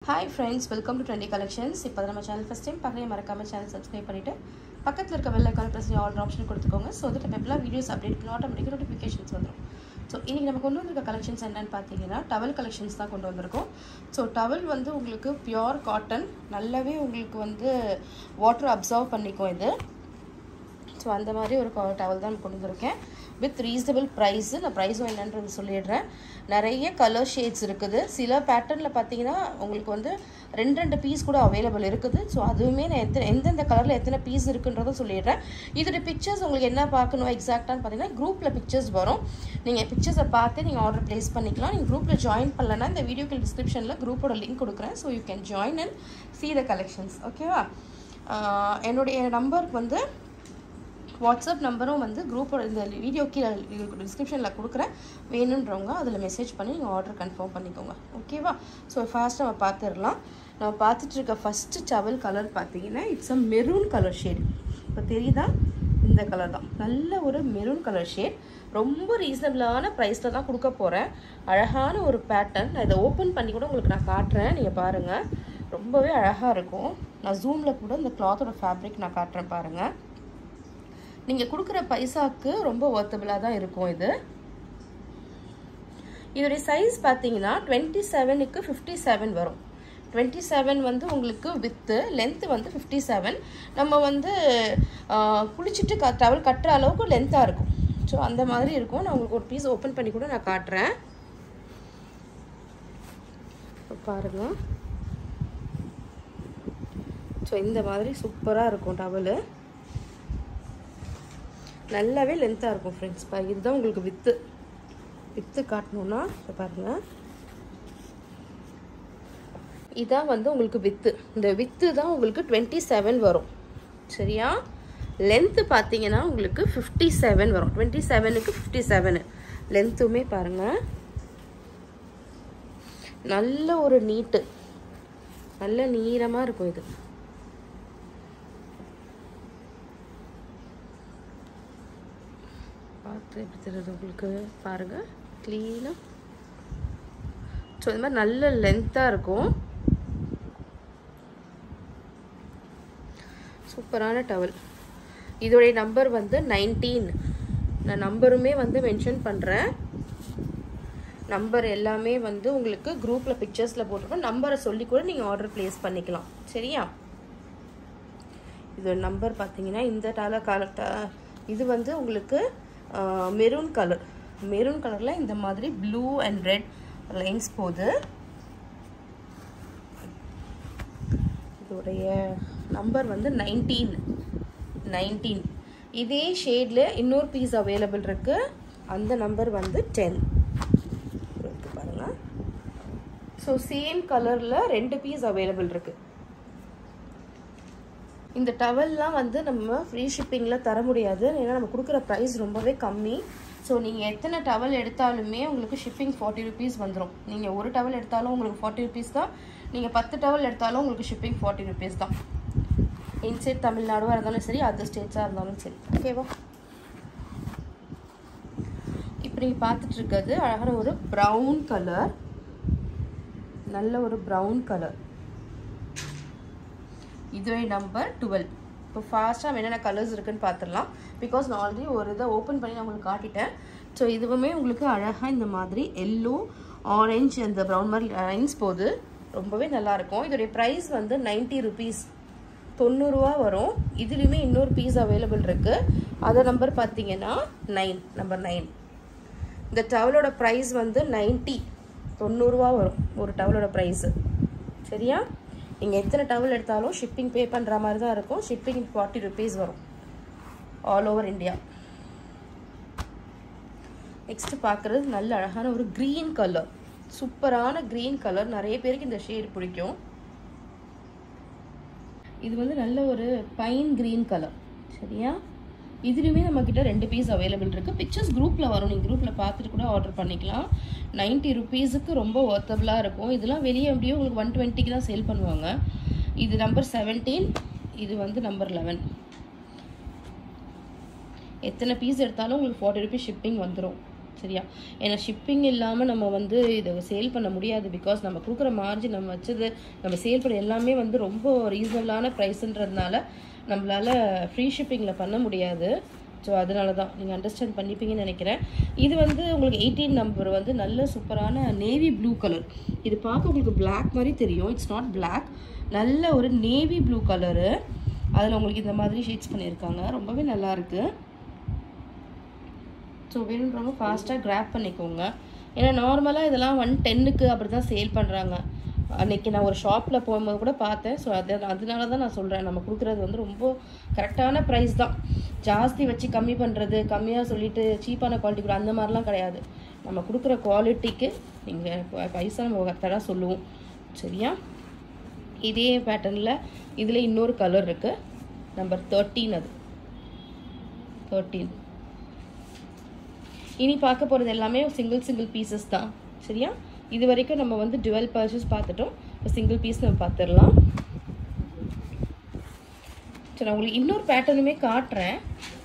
Hi friends, welcome to Trendy Collections. இப்போ நம்ம channel first time பார்க்கறீங்க மறக்காம சேனல் சப்ஸ்கிரைப் பண்ணிட்டு பக்கத்துல இருக்க பெல் ஐகானை பிரஸ் பண்ணி ஆல் ஆப்ஷன் கொடுத்துக்கோங்க சோ தட் எப்பலா வீடியோஸ் அப்டேட் பண்ணா ஆட்டோமேட்டிக்கா நோட்டிஃபிகேஷன்ஸ் வந்துரும். சோ இன்னைக்கு நம்ம கொண்டு வந்திருக்க கலெக்ஷன்ஸ் என்னன்னு பாத்தீங்கன்னா டவல் கலெக்ஷன்ஸ் தான் கொண்டு வந்திருக்கோம். சோ டவல் வந்து உங்களுக்கு பியூர் காட்டன் நல்லாவே உங்களுக்கு வந்து வாட்டர் அப்சர்வ் பண்ணிக்கும் இது. சோ அந்த மாதிரி ஒரு டவல் தான் கொண்டு வந்திருக்கேன் with reasonable price. நான் பிரைஸும் என்னன்றது சொல்லிடுறேன். நிறைய கலர் ஷேட்ஸ் இருக்குது. சில பேட்டர்னில் பார்த்தீங்கன்னா உங்களுக்கு வந்து ரெண்டு பீஸ் கூட அவைலபிள் இருக்குது. ஸோ அதுவுமே நான் எந்தெந்த கலரில் எத்தனை பீஸ் இருக்குன்றதும் சொல்லிடுறேன். இதோட பிக்சர்ஸ் உங்களுக்கு என்ன பார்க்கணும் எக்ஸாக்டானு பார்த்தீங்கன்னா குரூப்பில் பிக்சர்ஸ் வரும். நீங்கள் பிக்சர்ஸை பார்த்து நீங்கள் ஆர்டர் ப்ளேஸ் பண்ணிக்கலாம். நீங்கள் குரூப்பில் ஜாயின் பண்ணலன்னா இந்த வீடியோக்கு டிஸ்கிரிப்ஷனில் குரூப்போட லிங்க் கொடுக்குறேன். So you can join and see the collections. ஓகேவா? என்னுடைய நம்பருக்கு வந்து வாட்ஸ்அப் நம்பரும் வந்து குரூப்போட இந்த வீடியோ கீழே டிஸ்கிரிப்ஷனில் கொடுக்குறேன். வேணுன்றவங்க அதில் மெசேஜ் பண்ணி நீங்கள் ஆர்டர் கன்ஃபார்ம் பண்ணிக்கோங்க. ஓகேவா? ஸோ ஃபர்ஸ்ட் நம்ம பார்த்துடலாம். நம்ம பார்த்துட்டு இருக்க ஃபஸ்ட்டு டவல் கலர் பார்த்தீங்கன்னா it's a maroon colour shade. இப்போ தெரியுதா? இந்த கலர் தான் நல்ல ஒரு மெரூன் கலர் ஷேட். ரொம்ப ரீசனபிளான ப்ரைஸில் தான் கொடுக்க போகிறேன். அழகான ஒரு பேட்டர்ன். நான் இதை ஓப்பன் பண்ணி கூட உங்களுக்கு நான் காட்டுறேன். நீங்கள் பாருங்கள், ரொம்பவே அழகாக இருக்கும். நான் ஜூமில் கூட இந்த கிளாத்தோட ஃபேப்ரிக் நான் காட்டுறேன் பாருங்கள். நீங்கள் கொடுக்குற பைசாவுக்கு ரொம்ப ஒர்த்தபிளாக தான் இருக்கும் இது. இதோடைய சைஸ் பார்த்தீங்கன்னா 27க்கு 57 வரும். 27 வந்து உங்களுக்கு வித்து, லென்த்து வந்து 57. நம்ம வந்து குளிச்சுட்டு டவல் கட்டுற அளவுக்கு லென்த்தாக இருக்கும். ஸோ அந்த மாதிரி இருக்கும். நான் உங்களுக்கு ஒரு பீஸ் ஓப்பன் பண்ணி கூட நான் காட்டுறேன். பாருங்கள். ஸோ இந்த மாதிரி சூப்பராக இருக்கும் டவலு. நல்லாவே லென்த்தாக இருக்கும் ஃப்ரெண்ட்ஸ். இதுதான் உங்களுக்கு வித்து காட்டணும்னா இப்போ பாருங்கள். இதான் வந்து உங்களுக்கு வித்து. இந்த வித்து தான் உங்களுக்கு 27 வரும். சரியா? லென்த்து பார்த்தீங்கன்னா உங்களுக்கு 57 வரும். 27க்கு 57 லென்த்துமே பாருங்கள். நல்ல ஒரு நீட்டு, நல்ல நீளமாக இருக்கும் இது. பார்த்து எப்படி தெரியுது உங்களுக்கு பாருங்கள், க்ளீனாக. ஸோ இது மாதிரி நல்ல லென்த்தாக இருக்கும். சூப்பரான டவல். இதோடைய நம்பர் வந்து 19. நான் நம்பருமே வந்து மென்ஷன் பண்ணுறேன். நம்பர் எல்லாமே வந்து உங்களுக்கு குரூப்பில் பிக்சர்ஸில் போட்டிருப்பேன். நம்பரை சொல்லி கூட நீங்கள் ஆர்டர் ப்ளேஸ் பண்ணிக்கலாம். சரியா? இதோட நம்பர் பார்த்தீங்கன்னா இந்த இது வந்து உங்களுக்கு மெரூன் கலர். மெரூன் கலரில் இந்த மாதிரி ப்ளூ அண்ட் ரெட் லைன்ஸ் போகுது. இதோடைய நம்பர் வந்து 19. இதே ஷேடில் இன்னொரு பீஸ் அவைலபிள் இருக்குது. அந்த நம்பர் வந்து 10 இருக்கு பாருங்கள். ஸோ சேம் கலரில் 2 பீஸ் அவைலபிள் இருக்குது. இந்த டவல்லாம் வந்து நம்ம ஃப்ரீ ஷிப்பிங்கில் தர முடியாது. ஏன்னா நம்ம கொடுக்குற ப்ரைஸ் ரொம்பவே கம்மி. ஸோ நீங்கள் எத்தனை டவல் எடுத்தாலுமே உங்களுக்கு ஷிப்பிங் 40 rupees வந்துடும். நீங்கள் ஒரு டவல் எடுத்தாலும் உங்களுக்கு 40 rupees தான். நீங்கள் 10 டவல் எடுத்தாலும் உங்களுக்கு ஷிப்பிங் 40 rupees தான். இன்சைட் தமிழ்நாடுவாக இருந்தாலும் சரி, அதர் ஸ்டேட்ஸாக இருந்தாலும் சரி. ஓகேவா? இப்போ நீங்கள் பார்த்துட்டு இருக்கிறது அழகான ஒரு ப்ரௌன் கலர். நல்ல ஒரு ப்ரௌன் கலர். இதுவே நம்பர் 12. இப்போ ஃபாஸ்ட்டாக என்னென்ன கலர்ஸ் இருக்குன்னு பார்த்துடலாம். பிகாஸ் நான் ஆல்ரெடி ஒரு இதை ஓப்பன் பண்ணி நான் உங்களுக்கு காட்டிட்டேன். ஸோ இதுவுமே உங்களுக்கு அழகாக இந்த மாதிரி எல்லோ, ஆரஞ்சு, அந்த ப்ரௌன் மாதிரி லைன்ஸ் போகுது. ரொம்பவே நல்லாயிருக்கும். இதோடைய ப்ரைஸ் வந்து 90 rupees, 90 ரூபா வரும். இதுலேயுமே இன்னொரு பீஸ் அவைலபிள் இருக்குது. அதை நம்பர் பார்த்தீங்கன்னா நம்பர் 9. இந்த டவலோட ப்ரைஸ் வந்து 90 ரூபா வரும் ஒரு டவலோட ப்ரைஸு. சரியா? நீங்கள் எத்தனை டவல் எடுத்தாலும் ஷிப்பிங் பே பண்ணுற மாதிரி தான் இருக்கும். ஷிப்பிங் 40 rupees வரும் ஆல் ஓவர் இந்தியா. நெக்ஸ்ட் பார்க்குறது நல்ல அழகான ஒரு க்ரீன் கலர். சூப்பரான க்ரீன் கலர். நிறைய பேருக்கு இந்த ஷேட் பிடிக்கும். இது வந்து நல்ல ஒரு பைன் க்ரீன் கலர். சரியா? இதுலேயுமே நம்மக்கிட்ட 2 பீஸ் அவைலபிள் இருக்குது. பிக்சர்ஸ் குரூப்பில் வரும். நீங்கள் குரூப்பில் பார்த்துட்டு கூட ஆர்டர் பண்ணிக்கலாம். 90 rupeesக்கு ரொம்ப ஒர்த்தபிளாக இருக்கும். இதெல்லாம் வெளியே எப்படியோ உங்களுக்கு 120க்கு தான் சேல் பண்ணுவாங்க. இது நம்பர் 17. இது வந்து நம்பர் 11. எத்தனை பீஸ் எடுத்தாலும் உங்களுக்கு 40 rupees ஷிப்பிங் வந்துடும். சரியா? ஏன்னா ஷிப்பிங் இல்லாமல் நம்ம வந்து இதை சேல் பண்ண முடியாது. பிகாஸ் நம்ம கொடுக்குற மார்ஜின் நம்ம வச்சது நம்ம சேல் பண்ண எல்லாமே வந்து ரொம்ப ரீசனபிளான ப்ரைஸுன்றதுனால நம்மளால் ஃப்ரீ ஷிப்பிங்கில் பண்ண முடியாது. ஸோ அதனால தான் நீங்கள் அண்டர்ஸ்டாண்ட் பண்ணிப்பீங்கன்னு நினைக்கிறேன். இது வந்து உங்களுக்கு 18 நம்பர் வந்து நல்ல சூப்பரான நேவி ப்ளூ கலர். இது பார்க்க உங்களுக்கு பிளாக் மாதிரி தெரியும். இட்ஸ் நாட் பிளாக், நல்ல ஒரு நேவி ப்ளூ கலரு. அதில் உங்களுக்கு இந்த மாதிரி ஷேட்ஸ் பண்ணியிருக்காங்க. ரொம்பவே நல்லாயிருக்கு. ஸோ வேணுன்றவங்க ஃபாஸ்ட்டாக கிராப் பண்ணிக்கோங்க. ஏன்னா நார்மலாக இதெல்லாம் 110க்கு அப்படி தான் சேல் பண்ணுறாங்க. அன்றைக்கி நான் ஒரு ஷாப்பில் போகும்போது கூட பார்த்தேன். ஸோ அதனால தான் நான் சொல்கிறேன், நம்ம கொடுக்குறது வந்து ரொம்ப கரெக்டான ப்ரைஸ் தான். ஜாஸ்தி வச்சு கம்மி பண்ணுறது, கம்மியாக சொல்லிவிட்டு சீப்பான குவாலிட்டி கூட அந்த மாதிரிலாம் கிடையாது. நம்ம கொடுக்குற குவாலிட்டிக்கு நீங்கள் பைசா நம்ம கரெக்டாக சொல்லுவோம். சரியா? இதே பேட்டர்னில் இதில் இன்னொரு கலர் இருக்குது, நம்பர் 13. அது 13. இனி பார்க்க போகிறது எல்லாமே சிங்கிள் பீசஸ் தான். சரியா? இது வரைக்கும் நம்ம வந்து டுவெல் பர்ச்சேஸ் பார்த்துட்டோம். இப்போ சிங்கிள் பீஸ் நம்ம பார்த்துடலாம். சரி, நான் உங்களுக்கு இன்னொரு பேட்டர்னுமே காட்டுறேன்.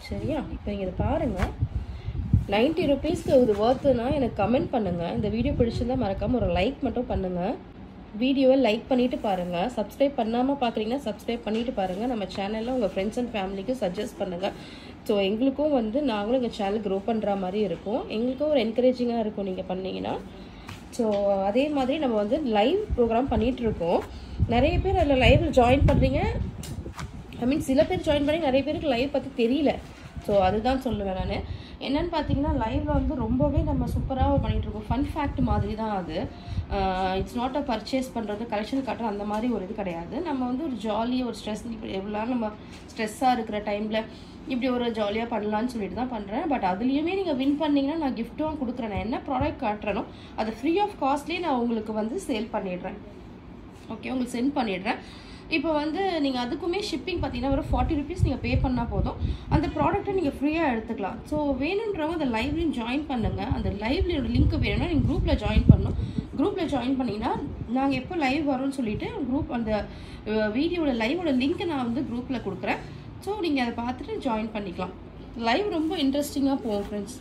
சரியா? இப்போ நீங்கள் இதை பாருங்கள். 90 ருபீஸ்க்கு இது ஒர்த்துனா எனக்கு கமெண்ட் பண்ணுங்கள். இந்த வீடியோ பிடிச்சிருந்தால் மறக்காமல் ஒரு லைக் மட்டும் பண்ணுங்கள். வீடியோவை லைக் பண்ணிவிட்டு பாருங்கள். சப்ஸ்கிரைப் பண்ணாமல் பார்க்குறீங்கன்னா சப்ஸ்கிரைப் பண்ணிவிட்டு பாருங்கள். நம்ம சேனலில் உங்கள் ஃப்ரெண்ட்ஸ் அண்ட் ஃபேமிலிக்கு சஜஸ்ட் பண்ணுங்கள். ஸோ எங்களுக்கும் வந்து நாங்களும் எங்கள் சேனல் க்ரோ பண்ணுற மாதிரி இருக்கும். எங்களுக்கும் ஒரு என்கரேஜிங்காக இருக்கும் நீங்கள் பண்ணிங்கன்னா. ஸோ அதே மாதிரி நம்ம வந்து லைவ் ப்ரோக்ராம் பண்ணிகிட்ருக்கோம். நிறைய பேர் அதில் லைவில் ஜாயின் பண்ணுறீங்க. சில பேர் ஜாயின் பண்ணி நிறைய பேருக்கு லைவ் பற்றி தெரியல. ஸோ அதுதான் சொல்லுவேன் நான். என்னென்னு பார்த்தீங்கன்னா லைவில் வந்து ரொம்பவே நம்ம சூப்பராக பண்ணிகிட்ருக்கோம். ஃபன் ஃபேக்ட் மாதிரி தான் அது. இட்ஸ் நாட் அ பர்ச்சேஸ் பண்ணுறது, கலெக்ஷன் காட்டுறது அந்த மாதிரி ஒரு இது கிடையாது. நம்ம வந்து ஒரு ஜாலியாக ஒரு ஸ்ட்ரெஸ், இப்போ எவ்வளோ நம்ம ஸ்ட்ரெஸ்ஸாக இருக்கிற டைமில் இப்படி ஒரு ஜாலியாக பண்ணலான்னு சொல்லிட்டு தான் பண்ணுறேன். பட் அதுலேயுமே நீங்கள் வின் பண்ணிங்கன்னா நான் கிஃப்ட்டும் கொடுக்குறேன். நான் என்ன ப்ராடக்ட் காட்டுறேனோ அதை ஃப்ரீ ஆஃப் காஸ்ட்லேயே நான் உங்களுக்கு வந்து சேல் பண்ணிடுறேன். ஓகே, உங்களுக்கு சென்ட் பண்ணிடுறேன். இப்போ வந்து நீங்கள் அதுக்குமே ஷிப்பிங் பார்த்தீங்கன்னா ஒரு 40 ருபீஸ் நீங்கள் பே பண்ணால் போதும். அந்த ப்ராடக்ட்டை நீங்கள் ஃப்ரீயாக எடுத்துக்கலாம். ஸோ வேணுன்றவங்க அந்த லைவ்லையும் ஜாயின் பண்ணுங்கள். அந்த லைவ்லையோட லிங்க் வேணும்னா நீங்கள் குரூப்பில் ஜாயின் பண்ணணும். குரூப்பில் ஜாயின் பண்ணிங்கன்னா நாங்கள் எப்போ லைவ் வரோன்னு சொல்லிவிட்டு குரூப் அந்த வீடியோட லைவோட லிங்க்கை நான் வந்து குரூப்பில் கொடுக்குறேன். ஸோ நீங்கள் அதை பார்த்துட்டு ஜாயின் பண்ணிக்கலாம். லைவ் ரொம்ப இன்ட்ரெஸ்டிங்காக போகும் ஃப்ரெண்ட்ஸ்,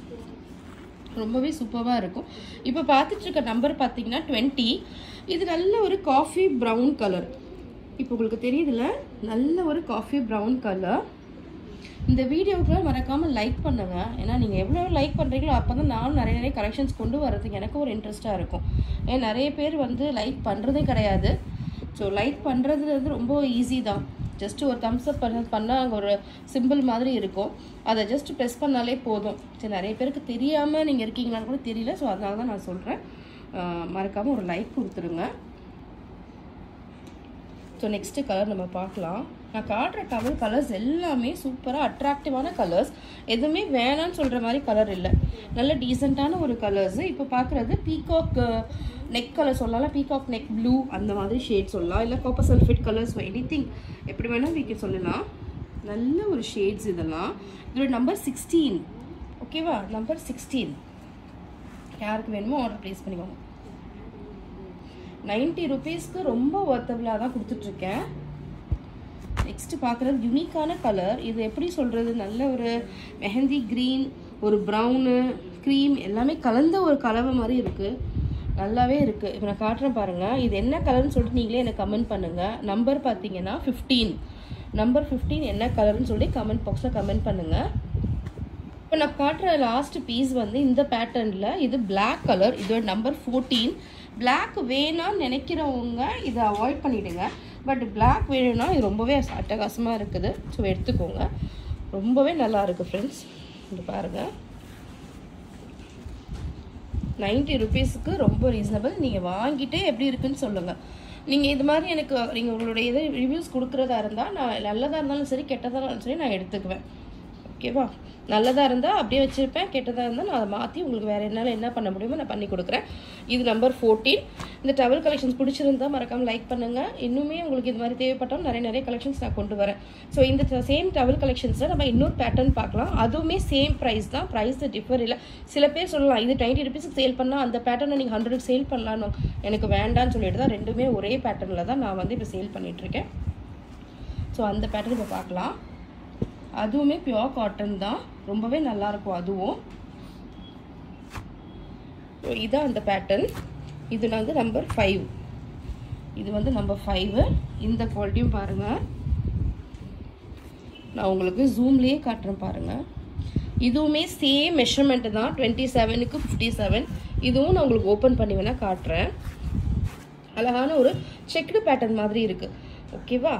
ரொம்பவே சூப்பராக இருக்கும். இப்போ பார்த்துட்ருக்க நம்பர் பார்த்தீங்கன்னா 20. இது நல்ல ஒரு காஃபி ப்ரௌன் கலர். இப்போ உங்களுக்கு தெரியுதுல, நல்ல ஒரு காஃபி ப்ரௌன் கலர். இந்த வீடியோவுக்கு மறக்காமல் லைக் பண்ணுங்கள். ஏன்னா நீங்கள் எவ்வளோ லைக் பண்ணுறீங்களோ அப்போ தான் நானும் நிறைய கலெக்ஷன்ஸ் கொண்டு வரதுக்கு எனக்கு ஒரு இன்ட்ரெஸ்ட்டாக இருக்கும். ஏன்னா நிறைய பேர் வந்து லைக் பண்ணுறதே கிடையாது. ஸோ லைக் பண்ணுறது வந்து ரொம்ப ஈஸி தான். ஜஸ்ட்டு ஒரு தம்ஸ் அப் பண்ணால் அங்கே ஒரு சிம்பிள் மாதிரி இருக்கும். அதை ஜஸ்ட் ப்ரெஸ் பண்ணாலே போதும். சரி, நிறைய பேருக்கு தெரியாமல் நீங்கள் இருக்கீங்களான்னு கூட தெரியல. ஸோ அதனால தான் நான் சொல்கிறேன், மறக்காமல் ஒரு லைக் கொடுத்துருங்க. ஸோ நெக்ஸ்ட்டு கலர் நம்ம பார்க்கலாம். நான் காட்டுற டவல் கலர்ஸ் எல்லாமே சூப்பராக அட்ராக்டிவான கலர்ஸ். எதுவுமே வேணான்னு சொல்கிற மாதிரி கலர் இல்லை, நல்ல டீசெண்டான ஒரு கலர்ஸு. இப்போ பார்க்குறது பீகாக் நெக் கலர் சொல்லலாம், பீகாக் நெக் ப்ளூ அந்த மாதிரி ஷேட் சொல்லலாம், இல்லை காப்பர் சல்ஃபேட் கலர்ஸ், எனிதிங் எப்படி வேணால் வீக்க சொல்லலாம். நல்ல ஒரு ஷேட்ஸ் இதெல்லாம். இதோட நம்பர் 16. ஓகேவா? நம்பர் 16 யாருக்கு வேணுமோ ஆர்டர் ப்ளேஸ் பண்ணிக்கோங்க. 90 ருபீஸ்க்கு ரொம்ப ஒர்த்தபிளாக தான் கொடுத்துட்ருக்கேன். நெக்ஸ்ட்டு பார்க்குறது யூனிக்கான கலர். இது எப்படி சொல்கிறது, நல்ல ஒரு மெஹந்தி க்ரீன், ஒரு ப்ரௌனு, க்ரீம் எல்லாமே கலந்த ஒரு கலவை மாதிரி இருக்குது. நல்லாவே இருக்குது. இப்போ நான் காட்டுறேன் பாருங்கள். இது என்ன கலர்னு சொல்லிட்டு நீங்களே எனக்கு கமெண்ட் பண்ணுங்கள். நம்பர் பார்த்தீங்கன்னா 15. நம்பர் 15 என்ன கலர்னு சொல்லி கமெண்ட் பாக்ஸில் கமெண்ட் பண்ணுங்கள். இப்போ நான் காட்டுற லாஸ்ட் பீஸ் வந்து இந்த பேட்டர்னில் இது பிளாக் கலர். இதோட நம்பர் 14. பிளாக் வேணான்னு நினைக்கிறவங்க இதை அவாய்ட் பண்ணிவிடுங்க. பட் பிளாக் வேணும்னா இது ரொம்பவே அட்டகாசமாக இருக்குது. ஸோ எடுத்துக்கோங்க, ரொம்பவே நல்லா இருக்குது ஃப்ரெண்ட்ஸ். இது பாருங்கள், 90 ருபீஸுக்கு ரொம்ப ரீசனபிள். நீங்கள் வாங்கிட்டே எப்படி இருக்குன்னு சொல்லுங்கள். நீங்கள் இது மாதிரி எனக்கு நீங்கள் உங்களுடைய எது ரிவ்யூஸ் கொடுக்குறதா இருந்தால் நான் நல்லதாக இருந்தாலும் சரி கெட்டதாக இருந்தாலும் சரி நான் எடுத்துக்குவேன். ஓகேவா? நல்லதாக இருந்தால் அப்படியே வச்சுருப்பேன், கெட்டதாக இருந்தால் நான் அதை மாற்றி உங்களுக்கு வேறு என்னால் என்ன பண்ண முடியுமோ நான் பண்ணி கொடுக்குறேன். இது நம்பர் 14. இந்த டவல் கலெக்ஷன்ஸ் பிடிச்சிருந்தா மறக்காமல் லைக் பண்ணுங்கள். இன்னுமே உங்களுக்கு இது மாதிரி தேவைப்பட்டாலும் நிறைய கலெக்ஷன்ஸ் நான் கொண்டு வரேன். ஸோ இந்த சேம் டவல் கலெக்ஷன்ஸில் நம்ம இன்னொரு பேட்டர்ன் பார்க்கலாம். அதுவுமே சேம் ப்ரைஸ் தான், ப்ரைஸ் டிஃபர் இல்லை. சில பேர் சொல்லலாம் இது 90 ருபீஸுக்கு சேல் பண்ணால் அந்த பேட்டர்னை நீங்கள் 100க்கு சேல் பண்ணலான்னு. எனக்கு வேண்டான்னு சொல்லிட்டு தான் ரெண்டுமே ஒரே பேட்டர்னில் தான் நான் வந்து இப்போ சேல் பண்ணிகிட்ருக்கேன். ஸோ அந்த பேட்டர்ன் இப்போ பார்க்கலாம். அதுவுமே பியோர் காட்டன் தான், ரொம்பவே நல்லாயிருக்கும். அதுவும் இதான் அந்த பேட்டர்ன். இது வந்து நம்பர் 5. இது வந்து நம்பர் 5. இந்த குவாலிட்டியும் பாருங்கள். நான் உங்களுக்கு ஜூம்லேயே காட்டுறேன் பாருங்கள். இதுவுமே சேம் மெஷர்மெண்ட்டு தான், 27க்கு 57. இதுவும் நான் உங்களுக்கு ஓப்பன் பண்ணி வேணால் காட்டுறேன். அழகான ஒரு செக்டு பேட்டர்ன் மாதிரி இருக்குது. ஓகேவா?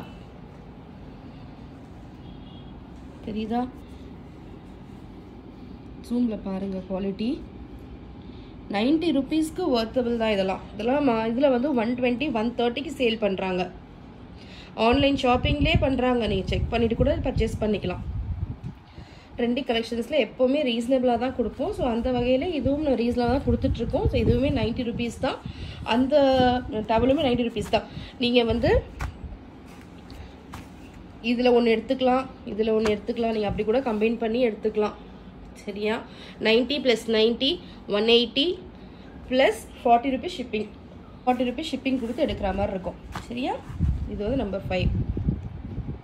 தெரியுதா? ஜூமில் பாருங்கள். குவாலிட்டி 90 rupeesக்கு வர்த்தபிள் தான். இதில் வந்து 120, 130க்கு சேல் பண்ணுறாங்க. ஆன்லைன் ஷாப்பிங்லேயே பண்ணுறாங்க. நீங்கள் செக் பண்ணிவிட்டு கூட பர்ச்சேஸ் பண்ணிக்கலாம். ட்ரெண்டி கலெக்ஷன்ஸில் எப்போவுமே ரீசனபிளாக தான் கொடுப்போம். ஸோ அந்த வகையில் இதுவும் ரீசனபிளாக தான் கொடுத்துட்ருக்கோம். ஸோ இதுவுமே 90 rupees தான். அந்த டவலுமே 90 rupees தான். நீங்கள் வந்து இதில் ஒன்று எடுத்துக்கலாம், இதில் ஒன்று எடுத்துக்கலாம். நீங்கள் அப்படி கூட கம்பைன் பண்ணி எடுத்துக்கலாம். சரியா? 90 + 90 180 + 40 rupees ஷிப்பிங். 40 rupees ஷிப்பிங் கொடுத்து எடுக்கிற மாதிரி இருக்கும். சரியா? இது வந்து நம்பர் 5.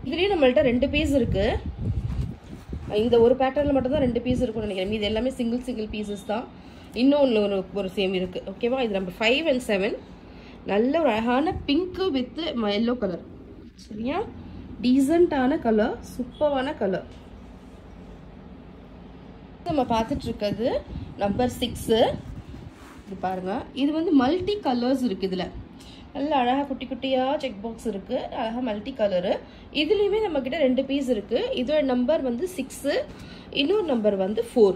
இதுலேயும் நம்மள்ட்ட 2 பீஸ் இருக்குது. இந்த ஒரு பேட்டர்னில் மட்டும்தான் 2 பீஸ் இருக்கும்னு நினைக்கிறேன். இது எல்லாமே சிங்கிள் பீசஸ் தான். இன்னொன்று ஒரு சேம் இருக்குது. ஓகேவா? இது நம்பர் 5 and 7. நல்ல ஒரு அழகான பிங்க்கு வித் எல்லோ கலர். சரியா? டீசெண்டான கலர், சூப்பரான கலர். நம்ம பார்த்துட்டு இருக்கிறது நம்பர் 6. இது பாருங்க. இது வந்து மல்டி கலர்ஸ் இருக்குது. இதில் நல்ல அழகாக குட்டி குட்டியாக செக் பாக்ஸ் இருக்குது. அழகாக மல்டி கலரு. இதுலேயுமே நம்மக்கிட்ட 2 பீஸ் இருக்குது. இதோட நம்பர் வந்து 6, இன்னொரு நம்பர் வந்து 4.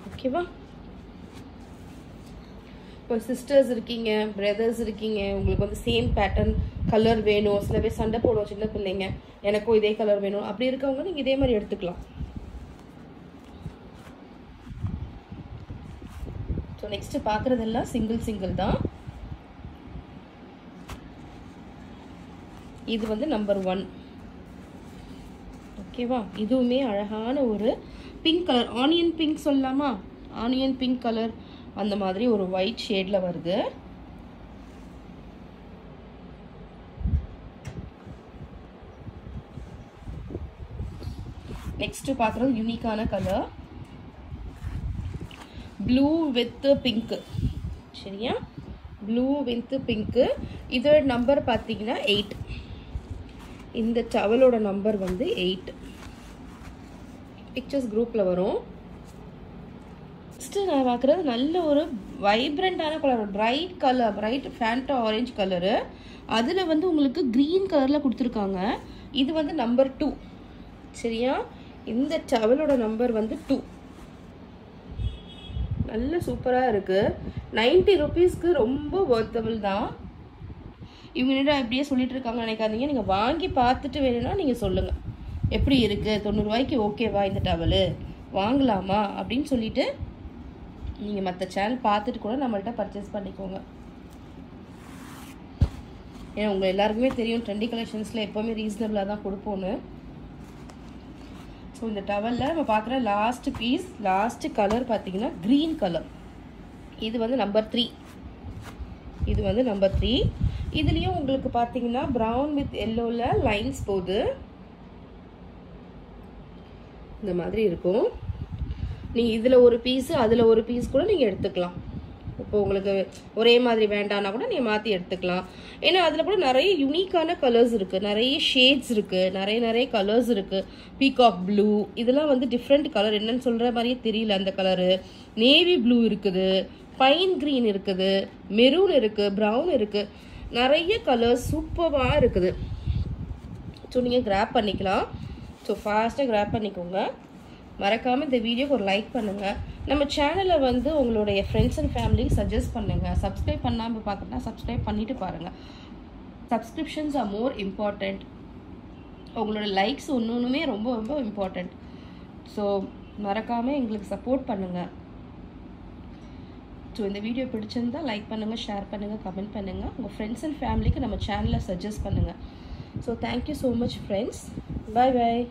ஓகேவா? இப்போ சிஸ்டர்ஸ் இருக்கீங்க, பிரதர்ஸ் இருக்கீங்க, உங்களுக்கு வந்து சேம் பேட்டர்ன் கலர் வேணும். சில பேர் சண்டை போடுவோம் சின்ன பிள்ளைங்க, எனக்கும் இதே கலர் வேணும். அப்படி இருக்கவங்க நீங்கள் இதே மாதிரி எடுத்துக்கலாம். ஸோ நெக்ஸ்ட் பார்க்குறதெல்லாம் சிங்கிள் தான். இது வந்து நம்பர் 1. ஓகேவா? இதுவுமே அழகான ஒரு பிங்க் கலர், ஆனியன் பிங்க் சொல்லலாமா? ஆனியன் பிங்க் கலர் அந்த மாதிரி ஒரு ஒயிட் ஷேடில் வருது. நெக்ஸ்ட் பார்க்குறது யூனிக்கான கலர், ப்ளூ வித் பிங்க்கு. சரியா? Blue with pink. இதோட நம்பர் பார்த்தீங்கன்னா 8. இந்த டவலோட நம்பர் வந்து 8. பிக்சர்ஸ் குரூப்பில் வரும். நெக்ஸ்ட்டு நான் பார்க்குறது நல்ல ஒரு வைப்ரண்டான colour, bright colour, bright Fanta orange colour. அதில் வந்து உங்களுக்கு க்ரீன் கலரில் கொடுத்துருக்காங்க. இது வந்து நம்பர் 2. சரியா? இந்த டவலோட நம்பர் வந்து 2. நல்ல சூப்பராக இருக்குது. 90 rupeesக்கு ரொம்ப வர்த்தபிள் தான். இவங்க இப்படியே சொல்லிட்டு இருக்காங்க நினைக்காதீங்க. நீங்கள் வாங்கி பார்த்துட்டு வேணும்னா நீங்கள் சொல்லுங்கள் எப்படி இருக்குது, 90 ரூபாய்க்கு ஓகேவா, இந்த டவலு வாங்கலாமா அப்படின்னு சொல்லிட்டு நீங்கள் மற்ற சேனல் பார்த்துட்டு கூட நம்மள்கிட்ட பர்ச்சேஸ் பண்ணிக்கோங்க. ஏன்னா உங்கள் எல்லாருக்குமே தெரியும் ட்ரெண்டி கலெக்ஷன்ஸில் எப்போவுமே ரீசனபிளாக தான் கொடுப்போன்னு. ஸோ இந்த டவலில் நம்ம பார்க்குற லாஸ்ட் பீஸ், லாஸ்ட் கலர் பார்த்தீங்கன்னா க்ரீன் கலர். இது வந்து நம்பர் 3. இது வந்து நம்பர் 3. இதுலேயும் உங்களுக்கு பார்த்தீங்கன்னா ப்ரௌன் வித் எல்லோவில் லைன்ஸ் போகுது. இந்த மாதிரி இருக்கும். நீங்கள் இதில் ஒரு பீஸு அதில் ஒரு பீஸ் கூட நீங்கள் எடுத்துக்கலாம். இப்போ உங்களுக்கு ஒரே மாதிரி வேண்டான்னா கூட நீங்கள் மாற்றி எடுத்துக்கலாம். ஏன்னா அதில் கூட நிறைய யூனிக்கான கலர்ஸ் இருக்குது, நிறைய ஷேட்ஸ் இருக்குது, நிறைய கலர்ஸ் இருக்குது. பீகாக் ப்ளூ இதெல்லாம் வந்து டிஃப்ரெண்ட் கலர், என்னன்னு சொல்கிற மாதிரியே தெரியல அந்த கலரு. நேவி ப்ளூ இருக்குது, பைன் க்ரீன் இருக்குது, மெரூன் இருக்குது, ப்ரௌன் இருக்குது, நிறைய கலர்ஸ் சூப்பராக இருக்குது. ஸோ நீங்கள் கிராப் பண்ணிக்கலாம். ஸோ ஃபாஸ்ட்டாக கிராப் பண்ணிக்கோங்க. மறக்காமல் இந்த வீடியோக்கு ஒரு லைக் பண்ணுங்கள். நம்ம சேனலை வந்து உங்களுடைய ஃப்ரெண்ட்ஸ் அண்ட் ஃபேமிலிக்கு சஜஸ்ட் பண்ணுங்கள். சப்ஸ்கிரைப் பண்ணாமல் பார்க்குறேன்னா சப்ஸ்கிரைப் பண்ணிவிட்டு பாருங்கள். Subscriptions are more important. உங்களோட லைக்ஸ் ஒன்றுமே ரொம்ப ரொம்ப இம்பார்ட்டண்ட். ஸோ மறக்காமல் எங்களுக்கு சப்போர்ட் பண்ணுங்கள். ஸோ இந்த வீடியோ பிடிச்சிருந்தா லைக் பண்ணுங்கள், ஷேர் பண்ணுங்கள், கமெண்ட் பண்ணுங்கள். உங்கள் ஃப்ரெண்ட்ஸ் அண்ட் ஃபேமிலிக்கு நம்ம சேனலை சஜஸ்ட் பண்ணுங்கள். So thank you so much friends. Bye பாய்.